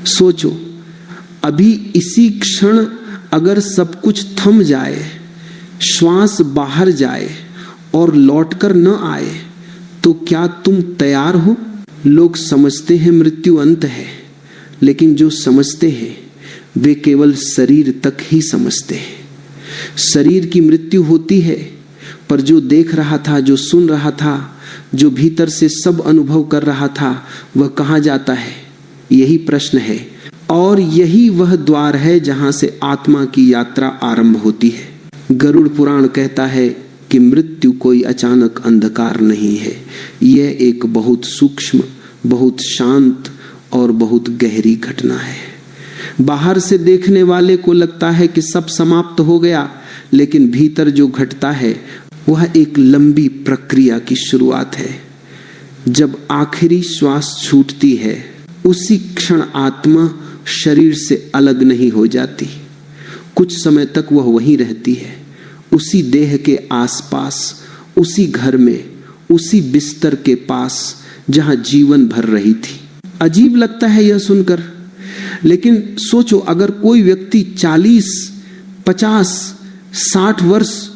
सोचो, अभी इसी क्षण अगर सब कुछ थम जाए, श्वास बाहर जाए और लौटकर न आए, तो क्या तुम तैयार हो? लोग समझते हैं मृत्यु अंत है, लेकिन जो समझते हैं वे केवल शरीर तक ही समझते हैं। शरीर की मृत्यु होती है, पर जो देख रहा था, जो सुन रहा था, जो भीतर से सब अनुभव कर रहा था, वह कहाँ जाता है? यही प्रश्न है। और यही वह द्वार है जहां से आत्मा की यात्रा आरंभ होती है। गरुड़ पुराण कहता है कि मृत्यु कोई अचानक अंधकार नहीं है, यह एक बहुत सूक्ष्म, बहुत शांत और बहुत गहरी घटना है। बाहर से देखने वाले को लगता है कि सब समाप्त हो गया, लेकिन भीतर जो घटता है वह एक लंबी प्रक्रिया की शुरुआत है। जब आखिरी श्वास छूटती है, उसी क्षण आत्मा शरीर से अलग नहीं हो जाती। कुछ समय तक वह वहीं रहती है, उसी देह के आसपास, उसी घर में, उसी बिस्तर के पास जहां जीवन भर रही थी। अजीब लगता है यह सुनकर, लेकिन सोचो, अगर कोई व्यक्ति 40, 50, 60 वर्ष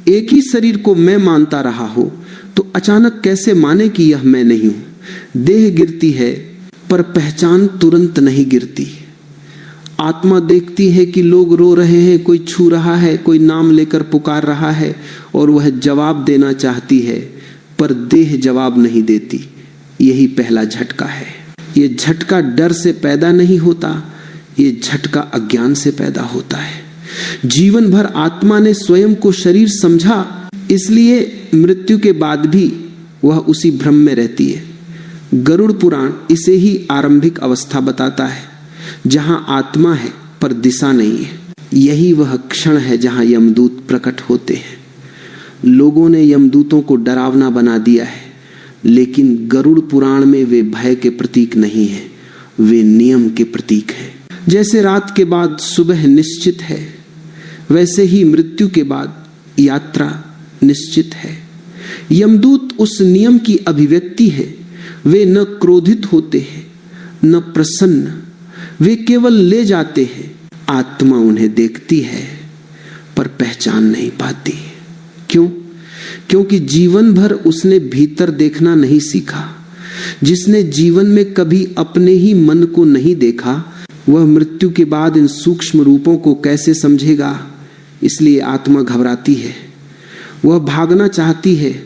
एक ही शरीर को मैं मानता रहा हो, तो अचानक कैसे माने कि यह मैं नहीं हूं? देह गिरती है, पर पहचान तुरंत नहीं गिरती। आत्मा देखती है कि लोग रो रहे हैं, कोई छू रहा है, कोई नाम लेकर पुकार रहा है, और वह जवाब देना चाहती है, पर देह जवाब नहीं देती। यही पहला झटका है। ये झटका डर से पैदा नहीं होता, ये झटका अज्ञान से पैदा होता है। जीवन भर आत्मा ने स्वयं को शरीर समझा, इसलिए मृत्यु के बाद भी वह उसी भ्रम में रहती है। गरुड़ पुराण इसे ही आरंभिक अवस्था बताता है, जहां आत्मा है पर दिशा नहीं है। यही वह क्षण है जहां यमदूत प्रकट होते हैं। लोगों ने यमदूतों को डरावना बना दिया है, लेकिन गरुड़ पुराण में वे भय के प्रतीक नहीं है, वे नियम के प्रतीक हैं। जैसे रात के बाद सुबह निश्चित है, वैसे ही मृत्यु के बाद यात्रा निश्चित है। यमदूत उस नियम की अभिव्यक्ति है। वे न क्रोधित होते हैं, न प्रसन्न, वे केवल ले जाते हैं। आत्मा उन्हें देखती है पर पहचान नहीं पाती। क्यों? क्योंकि जीवन भर उसने भीतर देखना नहीं सीखा। जिसने जीवन में कभी अपने ही मन को नहीं देखा, वह मृत्यु के बाद इन सूक्ष्म रूपों को कैसे समझेगा? इसलिए आत्मा घबराती है। वह भागना चाहती है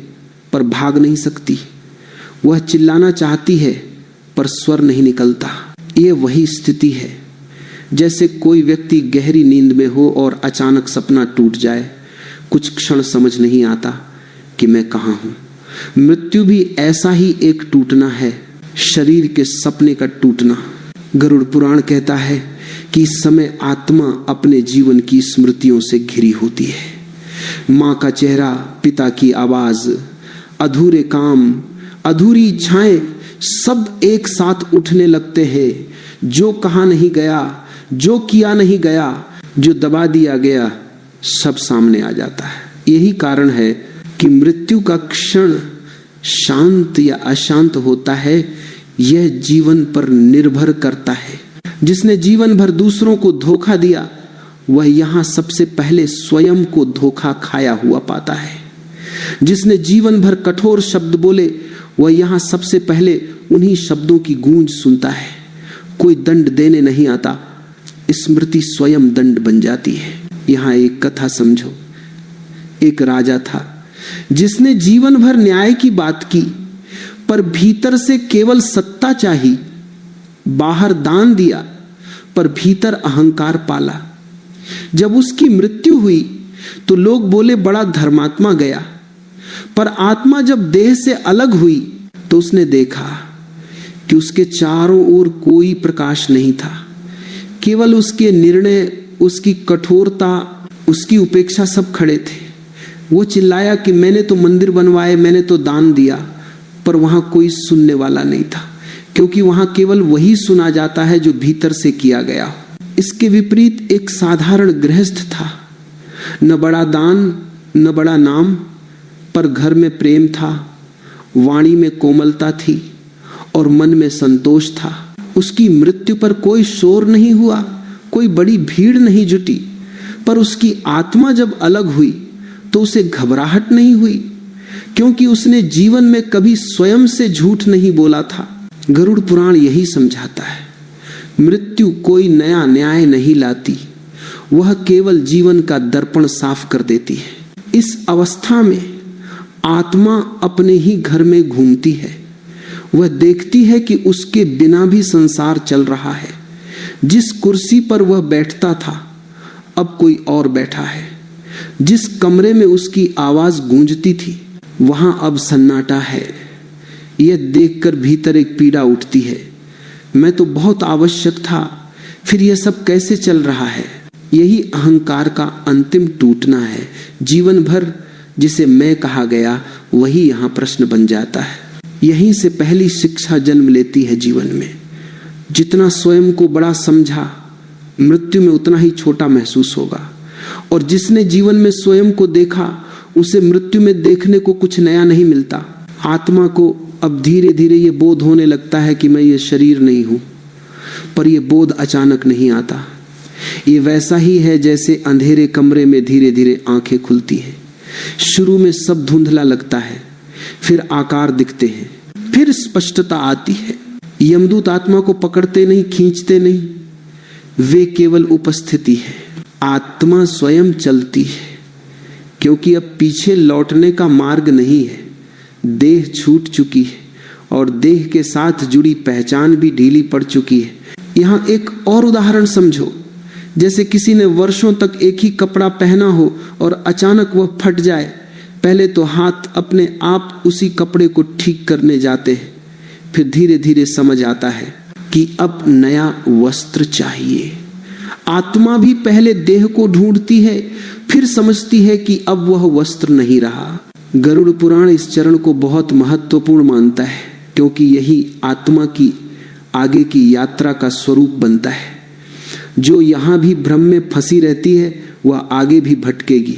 पर भाग नहीं सकती। वह चिल्लाना चाहती है पर स्वर नहीं निकलता। ये वही स्थिति है जैसे कोई व्यक्ति गहरी नींद में हो और अचानक सपना टूट जाए। कुछ क्षण समझ नहीं आता कि मैं कहाँ हूं। मृत्यु भी ऐसा ही एक टूटना है, शरीर के सपने का टूटना। गरुड़ पुराण कहता है कि इस समय आत्मा अपने जीवन की स्मृतियों से घिरी होती है। माँ का चेहरा, पिता की आवाज, अधूरे काम, अधूरी इच्छाएं, सब एक साथ उठने लगते हैं। जो कहा नहीं गया, जो किया नहीं गया, जो दबा दिया गया, सब सामने आ जाता है। यही कारण है कि मृत्यु का क्षण शांत या अशांत होता है, यह जीवन पर निर्भर करता है। जिसने जीवन भर दूसरों को धोखा दिया, वह यहां सबसे पहले स्वयं को धोखा खाया हुआ पाता है। जिसने जीवन भर कठोर शब्द बोले, वह यहां सबसे पहले उन्हीं शब्दों की गूंज सुनता है। कोई दंड देने नहीं आता, स्मृति स्वयं दंड बन जाती है। यहां एक कथा समझो। एक राजा था जिसने जीवन भर न्याय की बात की, पर भीतर से केवल सत्ता चाहिए। बाहर दान दिया पर भीतर अहंकार पाला। जब उसकी मृत्यु हुई तो लोग बोले बड़ा धर्मात्मा गया, पर आत्मा जब देह से अलग हुई तो उसने देखा कि उसके चारों ओर कोई प्रकाश नहीं था। केवल उसके निर्णय, उसकी कठोरता, उसकी उपेक्षा सब खड़े थे। वो चिल्लाया कि मैंने तो मंदिर बनवाए, मैंने तो दान दिया, पर वहां कोई सुनने वाला नहीं था, क्योंकि वहां केवल वही सुना जाता है जो भीतर से किया गया हो। इसके विपरीत एक साधारण गृहस्थ था, न बड़ा दान न बड़ा नाम, पर घर में प्रेम था, वाणी में कोमलता थी और मन में संतोष था। उसकी मृत्यु पर कोई शोर नहीं हुआ, कोई बड़ी भीड़ नहीं जुटी, पर उसकी आत्मा जब अलग हुई तो उसे घबराहट नहीं हुई, क्योंकि उसने जीवन में कभी स्वयं से झूठ नहीं बोला था। गरुड़ पुराण यही समझाता है, मृत्यु कोई नया न्याय नहीं लाती, वह केवल जीवन का दर्पण साफ कर देती है। इस अवस्था में आत्मा अपने ही घर में घूमती है। वह देखती है कि उसके बिना भी संसार चल रहा है। जिस कुर्सी पर वह बैठता था अब कोई और बैठा है। जिस कमरे में उसकी आवाज गूंजती थी वहां अब सन्नाटा है। यह देखकर भीतर एक पीड़ा उठती है, मैं तो बहुत आवश्यक था, फिर यह सब कैसे चल रहा है। यही अहंकार का अंतिम टूटना है। जीवन भर जिसे मैं कहा गया वही यहां प्रश्न बन जाता है। यहीं से पहली शिक्षा जन्म लेती है जीवन में। जितना स्वयं को बड़ा समझा मृत्यु में उतना ही छोटा महसूस होगा, और जिसने जीवन में स्वयं को देखा उसे मृत्यु में देखने को कुछ नया नहीं मिलता। आत्मा को अब धीरे धीरे ये बोध होने लगता है कि मैं ये शरीर नहीं हूं, पर यह बोध अचानक नहीं आता। ये वैसा ही है जैसे अंधेरे कमरे में धीरे धीरे आंखें खुलती है। शुरू में सब धुंधला लगता है, फिर आकार दिखते हैं, फिर स्पष्टता आती है। यमदूत आत्मा को पकड़ते नहीं, खींचते नहीं, वे केवल उपस्थिति है। आत्मा स्वयं चलती है, क्योंकि अब पीछे लौटने का मार्ग नहीं है। देह छूट चुकी है और देह के साथ जुड़ी पहचान भी ढीली पड़ चुकी है। यहां एक और उदाहरण समझो, जैसे किसी ने वर्षों तक एक ही कपड़ा पहना हो और अचानक वह फट जाए। पहले तो हाथ अपने आप उसी कपड़े को ठीक करने जाते हैं, फिर धीरे धीरे समझ आता है कि अब नया वस्त्र चाहिए। आत्मा भी पहले देह को ढूंढती है, फिर समझती है कि अब वह वस्त्र नहीं रहा। गरुड़ पुराण इस चरण को बहुत महत्वपूर्ण मानता है, क्योंकि यही आत्मा की आगे की यात्रा का स्वरूप बनता है। जो यहां भी भ्रम में फंसी रहती है वह आगे भी भटकेगी,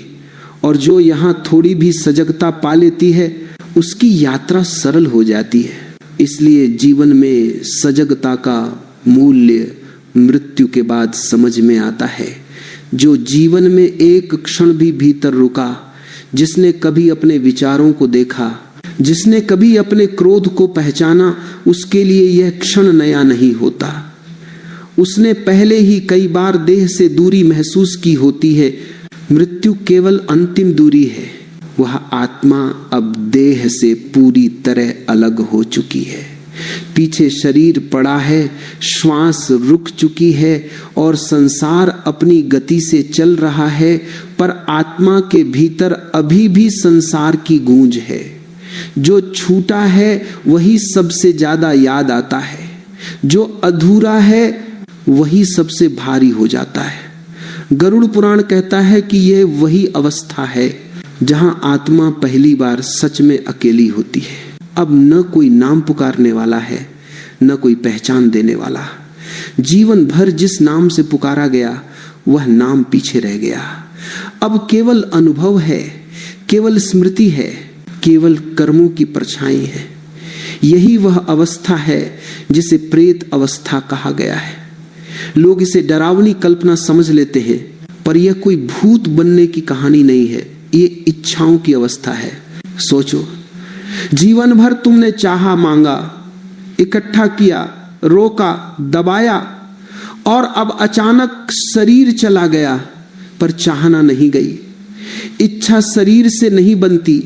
और जो यहां थोड़ी भी सजगता पा लेती है उसकी यात्रा सरल हो जाती है। इसलिए जीवन में सजगता का मूल्य मृत्यु के बाद समझ में आता है। जो जीवन में एक क्षण भी भीतर रुका, जिसने कभी अपने विचारों को देखा, जिसने कभी अपने क्रोध को पहचाना, उसके लिए यह क्षण नया नहीं होता। उसने पहले ही कई बार देह से दूरी महसूस की होती है। मृत्यु केवल अंतिम दूरी है। वह आत्मा अब देह से पूरी तरह अलग हो चुकी है। पीछे शरीर पड़ा है, श्वास रुक चुकी है और संसार अपनी गति से चल रहा है, पर आत्मा के भीतर अभी भी संसार की गूंज है। जो छूटा है वही सबसे ज्यादा याद आता है, जो अधूरा है वही सबसे भारी हो जाता है। गरुड़ पुराण कहता है कि यह वही अवस्था है जहां आत्मा पहली बार सच में अकेली होती है। अब न कोई नाम पुकारने वाला है, न कोई पहचान देने वाला। जीवन भर जिस नाम से पुकारा गया वह नाम पीछे रह गया। अब केवल अनुभव है, केवल स्मृति है, केवल कर्मों की परछाई है। यही वह अवस्था है जिसे प्रेत अवस्था कहा गया है। लोग इसे डरावनी कल्पना समझ लेते हैं, पर यह कोई भूत बनने की कहानी नहीं है, ये इच्छाओं की अवस्था है। सोचो, जीवन भर तुमने चाहा, मांगा, इकट्ठा किया, रोका, दबाया, और अब अचानक शरीर चला गया, पर चाहना नहीं गई। इच्छा शरीर से नहीं बनती,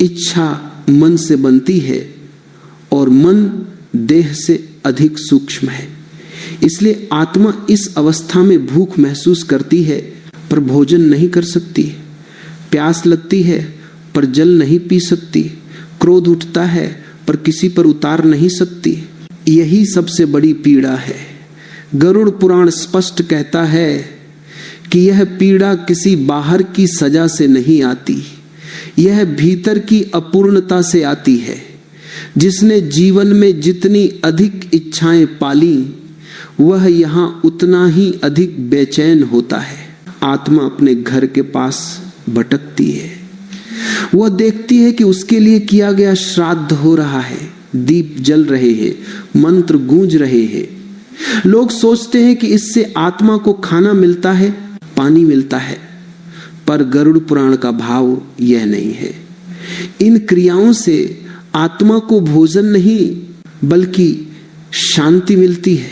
इच्छा मन से बनती है, और मन देह से अधिक सूक्ष्म है। इसलिए आत्मा इस अवस्था में भूख महसूस करती है पर भोजन नहीं कर सकती, प्यास लगती है पर जल नहीं पी सकती, क्रोध उठता है पर किसी पर उतार नहीं सकती। यही सबसे बड़ी पीड़ा है। गरुड़ पुराण स्पष्ट कहता है कि यह पीड़ा किसी बाहर की सजा से नहीं आती, यह भीतर की अपूर्णता से आती है। जिसने जीवन में जितनी अधिक इच्छाएं पाली वह यहां उतना ही अधिक बेचैन होता है। आत्मा अपने घर के पास भटकती है। वह देखती है कि उसके लिए किया गया श्राद्ध हो रहा है, दीप जल रहे हैं, मंत्र गूंज रहे हैं, लोग सोचते हैं कि इससे आत्मा को खाना मिलता है, पानी मिलता है, पर गरुड़ पुराण का भाव यह नहीं है। इन क्रियाओं से आत्मा को भोजन नहीं बल्कि शांति मिलती है।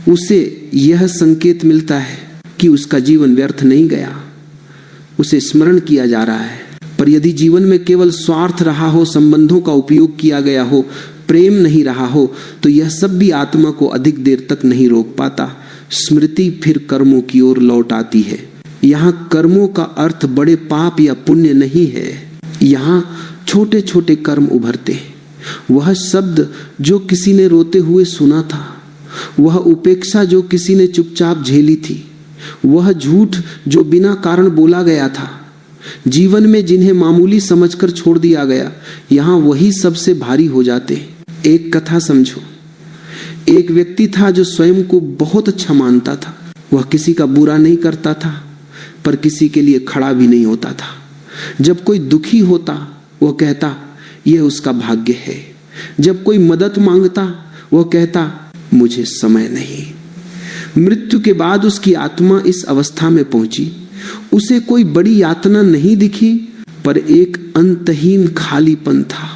उसे यह संकेत मिलता है कि उसका जीवन व्यर्थ नहीं गया, उसे स्मरण किया जा रहा है। पर यदि जीवन में केवल स्वार्थ रहा हो, संबंधों का उपयोग किया गया हो, प्रेम नहीं रहा हो, तो यह सब भी आत्मा को अधिक देर तक नहीं रोक पाता। स्मृति फिर कर्मों की ओर लौट आती है। यहाँ कर्मों का अर्थ बड़े पाप या पुण्य नहीं है, यहाँ छोटे छोटे कर्म उभरते हैं। वह शब्द जो किसी ने रोते हुए सुना था, वह उपेक्षा जो किसी ने चुपचाप झेली थी, वह झूठ जो बिना कारण बोला गया था, जीवन में जिन्हें मामूली समझकर छोड़ दिया गया, यहाँ वही सबसे भारी हो जाते हैं। एक कथा समझो। एक व्यक्ति था जो स्वयं को बहुत अच्छा मानता था। वह किसी का बुरा नहीं करता था, पर किसी के लिए खड़ा भी नहीं होता था। जब कोई दुखी होता वह कहता यह उसका भाग्य है। जब कोई मदद मांगता वह कहता मुझे समय नहीं। मृत्यु के बाद उसकी आत्मा इस अवस्था में पहुंची। उसे कोई बड़ी यातना नहीं दिखी, पर एक अंतहीन खालीपन था।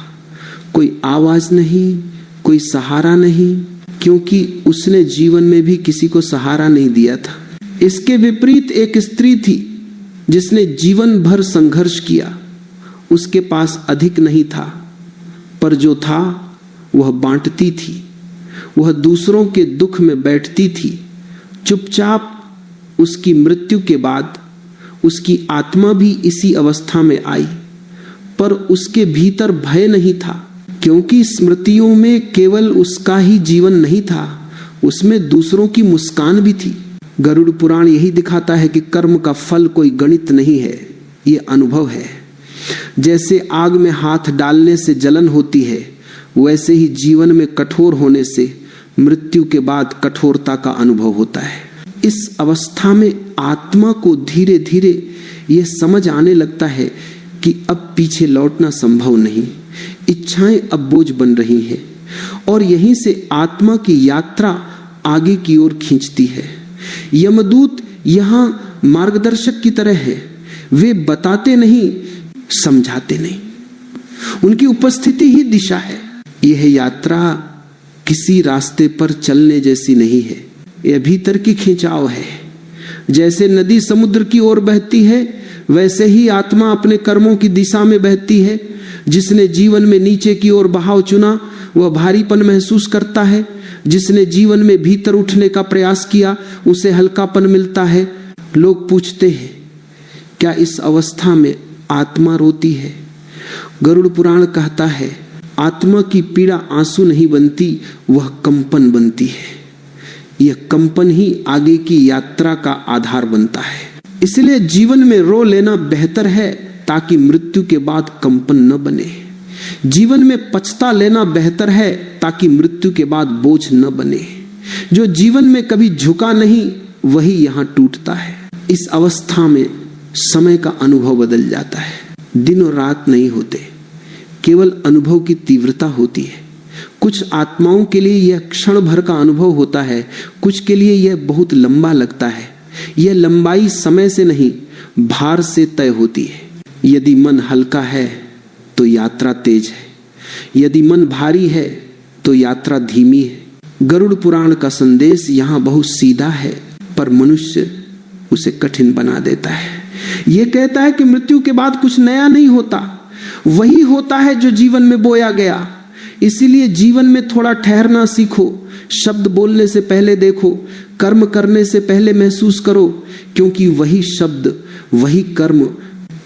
कोई आवाज नहीं, कोई सहारा नहीं, क्योंकि उसने जीवन में भी किसी को सहारा नहीं दिया था। इसके विपरीत एक स्त्री थी जिसने जीवन भर संघर्ष किया। उसके पास अधिक नहीं था, पर जो था वह बांटती थी। वह दूसरों के दुख में बैठती थी। चुपचाप उसकी मृत्यु के बाद उसकी आत्मा भी इसी अवस्था में आई, पर उसके भीतर भय नहीं था, क्योंकि स्मृतियों में केवल उसका ही जीवन नहीं था, उसमें दूसरों की मुस्कान भी थी। गरुड़ पुराण यही दिखाता है कि कर्म का फल कोई गणित नहीं है, ये अनुभव है। जैसे आग में हाथ डालने से जलन होती है, वैसे ही जीवन में कठोर होने से मृत्यु के बाद कठोरता का अनुभव होता है। इस अवस्था में आत्मा को धीरे धीरे यह समझ आने लगता है कि अब पीछे लौटना संभव नहीं। इच्छाएं अब बोझ बन रही हैं, और यहीं से आत्मा की यात्रा आगे की ओर खींचती है। यमदूत यहां मार्गदर्शक की तरह है। वे बताते नहीं, समझाते नहीं, उनकी उपस्थिति ही दिशा है। यह यात्रा किसी रास्ते पर चलने जैसी नहीं है, यह भीतर की खिंचाव है। जैसे नदी समुद्र की ओर बहती है, वैसे ही आत्मा अपने कर्मों की दिशा में बहती है। जिसने जीवन में नीचे की ओर बहाव चुना वह भारीपन महसूस करता है। जिसने जीवन में भीतर उठने का प्रयास किया उसे हल्कापन मिलता है। लोग पूछते हैं क्या इस अवस्था में आत्मा रोती है? गरुड़ पुराण कहता है आत्मा की पीड़ा आंसू नहीं बनती, वह कंपन बनती है। यह कंपन ही आगे की यात्रा का आधार बनता है। इसलिए जीवन में रो लेना बेहतर है, ताकि मृत्यु के बाद कंपन न बने। जीवन में पछता लेना बेहतर है, ताकि मृत्यु के बाद बोझ न बने। जो जीवन में कभी झुका नहीं वही यहां टूटता है। इस अवस्था में समय का अनुभव बदल जाता है। दिन और रात नहीं होते, केवल अनुभव की तीव्रता होती है। कुछ आत्माओं के लिए यह क्षण भर का अनुभव होता है, कुछ के लिए यह बहुत लंबा लगता है। यह लंबाई समय से नहीं, भार से तय होती है। यदि मन हल्का है तो यात्रा तेज है, यदि मन भारी है तो यात्रा धीमी है। गरुड़ पुराण का संदेश यहाँ बहुत सीधा है, पर मनुष्य उसे कठिन बना देता है। यह कहता है कि मृत्यु के बाद कुछ नया नहीं होता, वही होता है जो जीवन में बोया गया। इसीलिए जीवन में थोड़ा ठहरना सीखो। शब्द बोलने से पहले देखो, कर्म करने से पहले महसूस करो, क्योंकि वही शब्द, वही कर्म,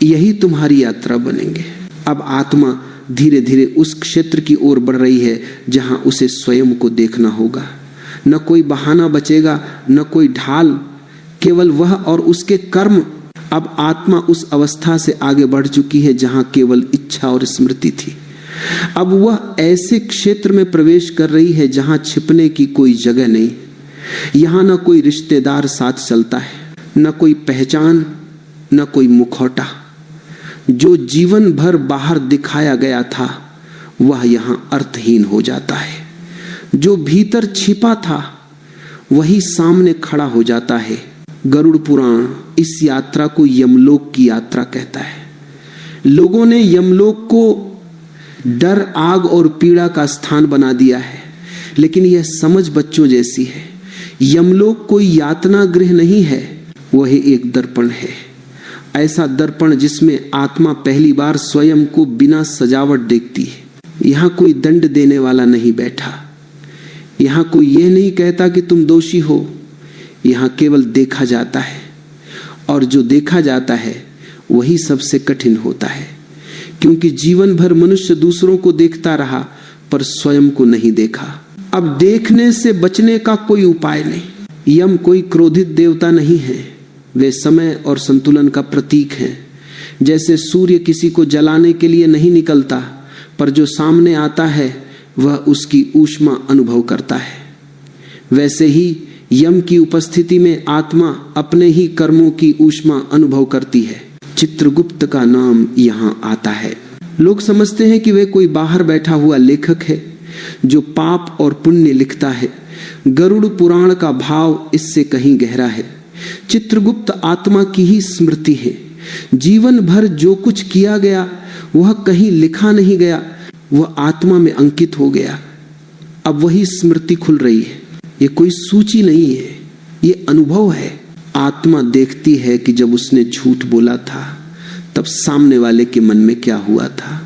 यही तुम्हारी यात्रा बनेंगे। अब आत्मा धीरे धीरे उस क्षेत्र की ओर बढ़ रही है जहां उसे स्वयं को देखना होगा। न कोई बहाना बचेगा, न कोई ढाल, केवल वह और उसके कर्म। अब आत्मा उस अवस्था से आगे बढ़ चुकी है जहां केवल इच्छा और स्मृति थी। अब वह ऐसे क्षेत्र में प्रवेश कर रही है जहां छिपने की कोई जगह नहीं। यहां न कोई रिश्तेदार साथ चलता है, न कोई पहचान, न कोई मुखौटा। जो जीवन भर बाहर दिखाया गया था वह यहां अर्थहीन हो जाता है। जो भीतर छिपा था वही सामने खड़ा हो जाता है। गरुड़ पुराण इस यात्रा को यमलोक की यात्रा कहता है। लोगों ने यमलोक को डर, आग और पीड़ा का स्थान बना दिया है, लेकिन यह समझ बच्चों जैसी है। यमलोक कोई यातना गृह नहीं है, वह एक दर्पण है। ऐसा दर्पण जिसमें आत्मा पहली बार स्वयं को बिना सजावट देखती है। यहां कोई दंड देने वाला नहीं बैठा। यहां कोई यह नहीं कहता कि तुम दोषी हो। यहां केवल देखा जाता है, और जो देखा जाता है वही सबसे कठिन होता है, क्योंकि जीवन भर मनुष्य दूसरों को देखता रहा पर स्वयं को नहीं देखा। अब देखने से बचने का कोई उपाय नहीं। यम कोई क्रोधित देवता नहीं है, वे समय और संतुलन का प्रतीक हैं। जैसे सूर्य किसी को जलाने के लिए नहीं निकलता, पर जो सामने आता है वह उसकी ऊष्मा अनुभव करता है, वैसे ही यम की उपस्थिति में आत्मा अपने ही कर्मों की ऊष्मा अनुभव करती है। चित्रगुप्त का नाम यहाँ आता है। लोग समझते हैं कि वे कोई बाहर बैठा हुआ लेखक है जो पाप और पुण्य लिखता है। गरुड़ पुराण का भाव इससे कहीं गहरा है। चित्रगुप्त आत्मा की ही स्मृति है। जीवन भर जो कुछ किया गया वह कहीं लिखा नहीं गया, वह आत्मा में अंकित हो गया। अब वही स्मृति खुल रही है। ये कोई सूची नहीं है, ये अनुभव है। आत्मा देखती है कि जब उसने झूठ बोला था तब सामने वाले के मन में क्या हुआ था।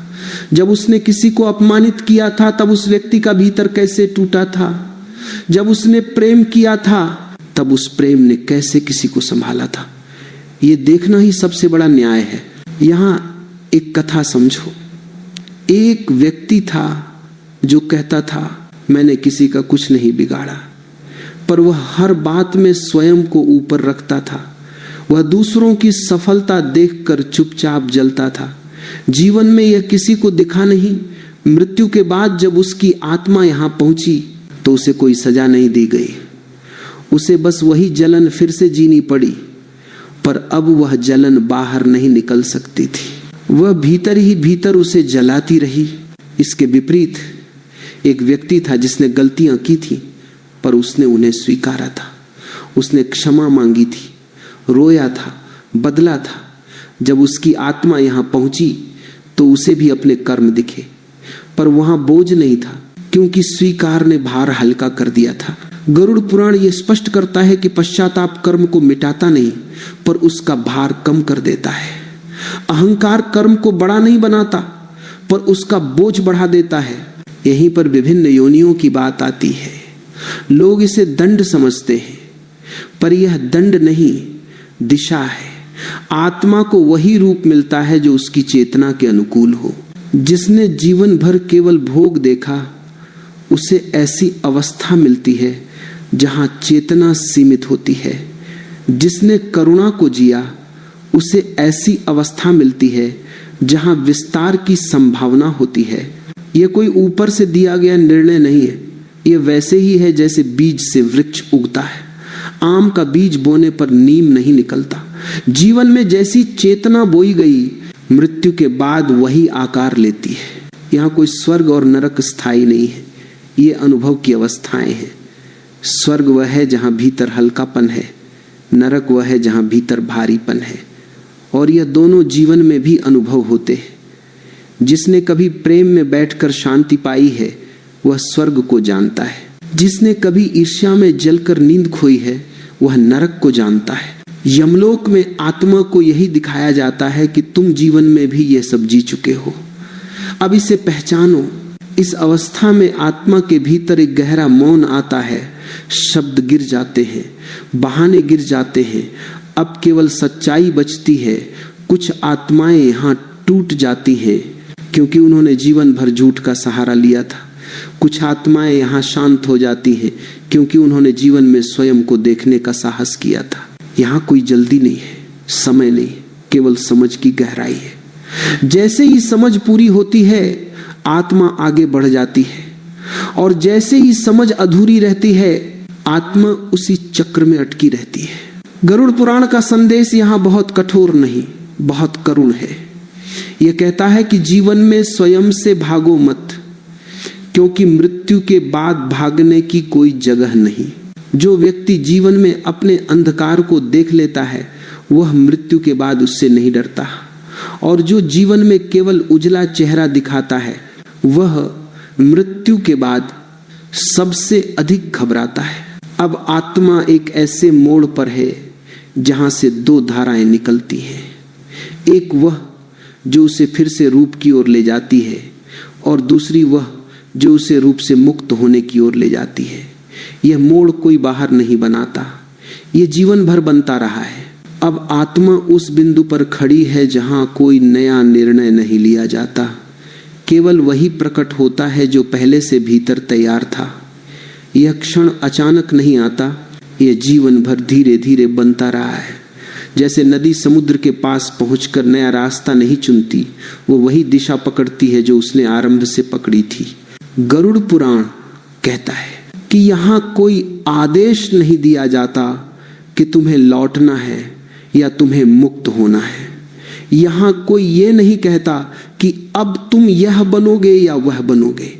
जब उसने किसी को अपमानित किया था तब उस व्यक्ति का भीतर कैसे टूटा था। जब उसने प्रेम किया था तब उस प्रेम ने कैसे किसी को संभाला था। ये देखना ही सबसे बड़ा न्याय है। यहां एक कथा समझो। एक व्यक्ति था जो कहता था मैंने किसी का कुछ नहीं बिगाड़ा, पर वह हर बात में स्वयं को ऊपर रखता था। वह दूसरों की सफलता देखकर चुपचाप जलता था। जीवन में यह किसी को दिखा नहीं। मृत्यु के बाद जब उसकी आत्मा यहां पहुंची तो उसे कोई सजा नहीं दी गई। उसे बस वही जलन फिर से जीनी पड़ी, पर अब वह जलन बाहर नहीं निकल सकती थी। वह भीतर ही भीतर उसे जलाती रही। इसके विपरीत एक व्यक्ति था जिसने गलतियां की थी, पर उसने उन्हें स्वीकारा था। उसने क्षमा मांगी थी, रोया था, बदला था। जब उसकी आत्मा यहां पहुंची तो उसे भी अपने कर्म दिखे, पर वहां बोझ नहीं था, क्योंकि स्वीकार ने भार हल्का कर दिया था। गरुड़ पुराण ये स्पष्ट करता है कि पश्चाताप कर्म को मिटाता नहीं, पर उसका भार कम कर देता है। अहंकार कर्म को बड़ा नहीं बनाता, पर उसका बोझ बढ़ा देता है। यहीं पर विभिन्न योनियों की बात आती है। लोग इसे दंड समझते हैं, पर यह दंड नहीं, दिशा है। आत्मा को वही रूप मिलता है जो उसकी चेतना के अनुकूल हो। जिसने जीवन भर केवल भोग देखा, उसे ऐसी अवस्था मिलती है जहां चेतना सीमित होती है। जिसने करुणा को जिया, उसे ऐसी अवस्था मिलती है जहां विस्तार की संभावना होती है। यह कोई ऊपर से दिया गया निर्णय नहीं है। यह वैसे ही है जैसे बीज से वृक्ष उगता है। आम का बीज बोने पर नीम नहीं निकलता। जीवन में जैसी चेतना बोई गई, मृत्यु के बाद वही आकार लेती है। यहाँ कोई स्वर्ग और नरक स्थायी नहीं है, ये अनुभव की अवस्थाएं हैं। स्वर्ग वह है जहाँ भीतर हल्कापन है, नरक वह है जहाँ भीतर भारीपन है। और यह दोनों जीवन में भी अनुभव होते हैं। जिसने कभी प्रेम में बैठकर शांति पाई है, वह स्वर्ग को जानता है। जिसने कभी ईर्ष्या में जलकर नींद खोई है, वह नरक को जानता है। यमलोक में आत्मा को यही दिखाया जाता है कि तुम जीवन में भी यह सब जी चुके हो, अब इसे पहचानो। इस अवस्था में आत्मा के भीतर एक गहरा मौन आता है। शब्द गिर जाते हैं, बहाने गिर जाते हैं। अब केवल सच्चाई बचती है। कुछ आत्माएं यहाँ टूट जाती हैं क्योंकि उन्होंने जीवन भर झूठ का सहारा लिया था। कुछ आत्माएं यहाँ शांत हो जाती हैं क्योंकि उन्होंने जीवन में स्वयं को देखने का साहस किया था। यहाँ कोई जल्दी नहीं है, समय नहीं, केवल समझ की गहराई है। जैसे ही समझ पूरी होती है, आत्मा आगे बढ़ जाती है, और जैसे ही समझ अधूरी रहती है, आत्मा उसी चक्र में अटकी रहती है। गरुड़ पुराण का संदेश यहाँ बहुत कठोर नहीं, बहुत करुण है। यह कहता है कि जीवन में स्वयं से भागो मत, क्योंकि मृत्यु के बाद भागने की कोई जगह नहीं। जो व्यक्ति जीवन में अपने अंधकार को देख लेता है वह मृत्यु के बाद उससे नहीं डरता, और जो जीवन में केवल उजला चेहरा दिखाता है वह मृत्यु के बाद सबसे अधिक घबराता है। अब आत्मा एक ऐसे मोड़ पर है जहां से दो धाराएं निकलती हैं, एक वह जो उसे फिर से रूप की ओर ले जाती है और दूसरी वह जो उसे रूप से मुक्त होने की ओर ले जाती है। यह मोड़ कोई बाहर नहीं बनाता, यह जीवन भर बनता रहा है। अब आत्मा उस बिंदु पर खड़ी है जहां कोई नया निर्णय नहीं लिया जाता, केवल वही प्रकट होता है जो पहले से भीतर तैयार था। यह क्षण अचानक नहीं आता, यह जीवन भर धीरे धीरे बनता रहा है। जैसे नदी समुद्र के पास पहुंचकर नया रास्ता नहीं चुनती, वो वही दिशा पकड़ती है जो उसने आरंभ से पकड़ी थी। गरुड़ पुराण कहता है कि यहाँ कोई आदेश नहीं दिया जाता कि तुम्हें लौटना है या तुम्हें मुक्त होना है। यहाँ कोई ये नहीं कहता कि अब तुम यह बनोगे या वह बनोगे।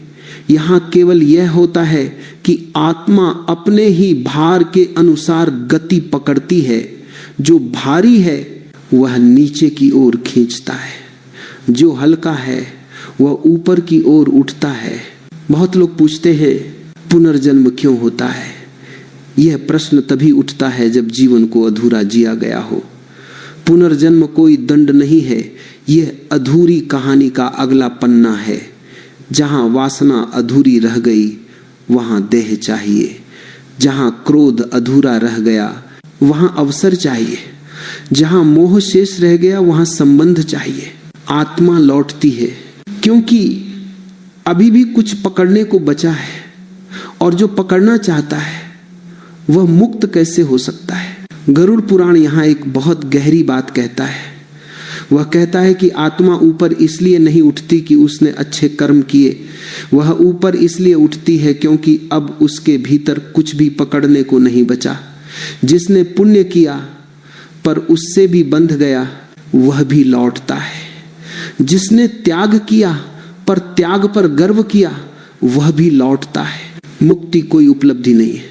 यहाँ केवल यह होता है कि आत्मा अपने ही भार के अनुसार गति पकड़ती है। जो भारी है वह नीचे की ओर खींचता है, जो हल्का है वह ऊपर की ओर उठता है। बहुत लोग पूछते हैं पुनर्जन्म क्यों होता है। यह प्रश्न तभी उठता है जब जीवन को अधूरा जिया गया हो। पुनर्जन्म कोई दंड नहीं है, यह अधूरी कहानी का अगला पन्ना है। जहां वासना अधूरी रह गई वहां देह चाहिए, जहां क्रोध अधूरा रह गया वहां अवसर चाहिए, जहां मोह शेष रह गया वहां संबंध चाहिए। आत्मा लौटती है क्योंकि अभी भी कुछ पकड़ने को बचा है, और जो पकड़ना चाहता है वह मुक्त कैसे हो सकता है। गरुड़ पुराण यहाँ एक बहुत गहरी बात कहता है। वह कहता है कि आत्मा ऊपर इसलिए नहीं उठती कि उसने अच्छे कर्म किए, वह ऊपर इसलिए उठती है क्योंकि अब उसके भीतर कुछ भी पकड़ने को नहीं बचा। जिसने पुण्य किया पर उससे भी बंध गया वह भी लौटता है। जिसने त्याग किया पर त्याग पर गर्व किया वह भी लौटता है। मुक्ति कोई उपलब्धि नहीं है,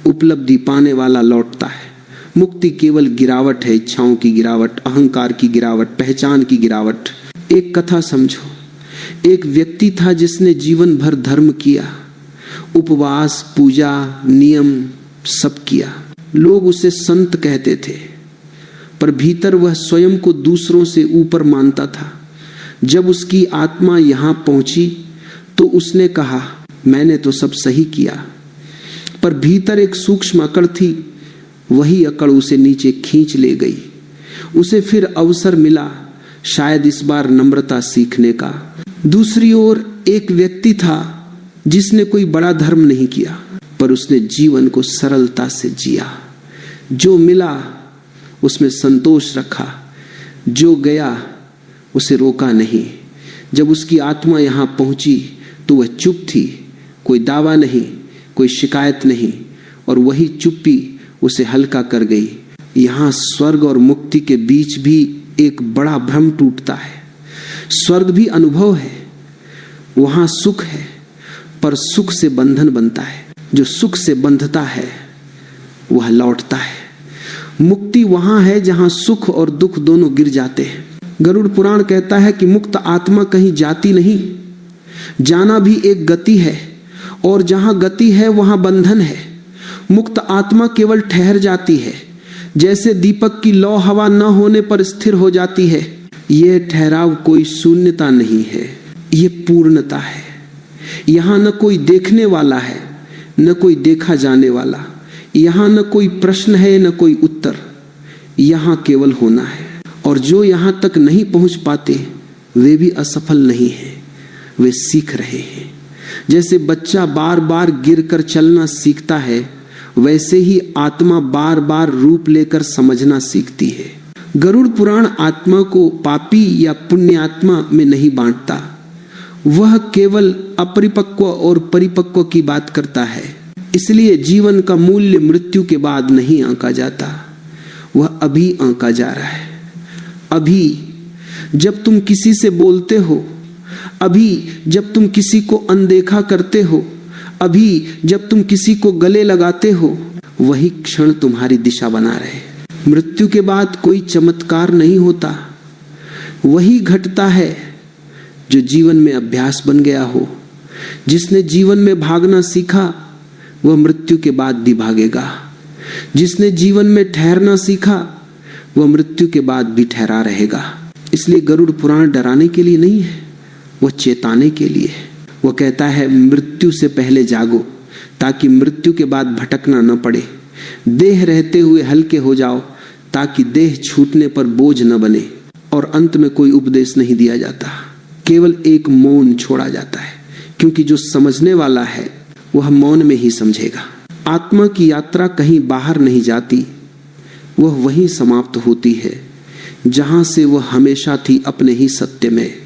उपलब्धि पाने वाला लौटता है। मुक्ति केवल गिरावट है, इच्छाओं की गिरावट, अहंकार की गिरावट, पहचान की गिरावट। एक कथा समझो। एक व्यक्ति था जिसने जीवन भर धर्म किया, उपवास, पूजा, नियम सब किया। लोग उसे संत कहते थे, पर भीतर वह स्वयं को दूसरों से ऊपर मानता था। जब उसकी आत्मा यहां पहुंची तो उसने कहा मैंने तो सब सही किया, पर भीतर एक सूक्ष्म अकड़ थी, वही अकड़ उसे नीचे खींच ले गई। उसे फिर अवसर मिला शायद इस बार नम्रता सीखने का। दूसरी ओर एक व्यक्ति था जिसने कोई बड़ा धर्म नहीं किया, पर उसने जीवन को सरलता से जिया। जो मिला उसमें संतोष रखा, जो गया उसे रोका नहीं। जब उसकी आत्मा यहां पहुंची तो वह चुप थी, कोई दावा नहीं, कोई शिकायत नहीं, और वही चुप्पी उसे हल्का कर गई। यहां स्वर्ग और मुक्ति के बीच भी एक बड़ा भ्रम टूटता है। स्वर्ग भी अनुभव है, वहां सुख है, पर सुख से बंधन बनता है। जो सुख से बंधता है वह लौटता है। मुक्ति वहां है जहां सुख और दुख दोनों गिर जाते हैं। गरुड़ पुराण कहता है कि मुक्त आत्मा कहीं जाती नहीं, जाना भी एक गति है, और जहां गति है वहां बंधन है। मुक्त आत्मा केवल ठहर जाती है, जैसे दीपक की लौ हवा न होने पर स्थिर हो जाती है। यह ठहराव कोई शून्यता नहीं है, यह पूर्णता है। यहां न कोई देखने वाला है, न कोई देखा जाने वाला। यहां न कोई प्रश्न है, न कोई उत्तर। यहां केवल होना है। और जो यहां तक नहीं पहुंच पाते वे भी असफल नहीं हैं, वे सीख रहे हैं। जैसे बच्चा बार बार गिरकर चलना सीखता है, वैसे ही आत्मा बार बार रूप लेकर समझना सीखती है। गरुड़ पुराण आत्मा को पापी या पुण्य आत्मा में नहीं बांटता, वह केवल अपरिपक्व और परिपक्व की बात करता है। इसलिए जीवन का मूल्य मृत्यु के बाद नहीं आंका जाता, वह अभी आंका जा रहा है। अभी जब तुम किसी से बोलते हो, अभी जब तुम किसी को अनदेखा करते हो, अभी जब तुम किसी को गले लगाते हो, वही क्षण तुम्हारी दिशा बना रहे। मृत्यु के बाद कोई चमत्कार नहीं होता, वही घटता है जो जीवन में अभ्यास बन गया हो। जिसने जीवन में भागना सीखा वह मृत्यु के बाद भी भागेगा। जिसने जीवन में ठहरना सीखा वह मृत्यु के बाद भी ठहरा रहेगा। इसलिए गरुड़ पुराण डराने के लिए नहीं है, वह चेताने के लिए है। वह कहता है मृत्यु से पहले जागो, ताकि मृत्यु के बाद भटकना न पड़े। देह रहते हुए हल्के हो जाओ, ताकि देह छूटने पर बोझ न बने। और अंत में कोई उपदेश नहीं दिया जाता, केवल एक मौन छोड़ा जाता है, क्योंकि जो समझने वाला है वह मौन में ही समझेगा। आत्मा की यात्रा कहीं बाहर नहीं जाती, वह वहीं समाप्त होती है जहां से वह हमेशा थी, अपने ही सत्य में।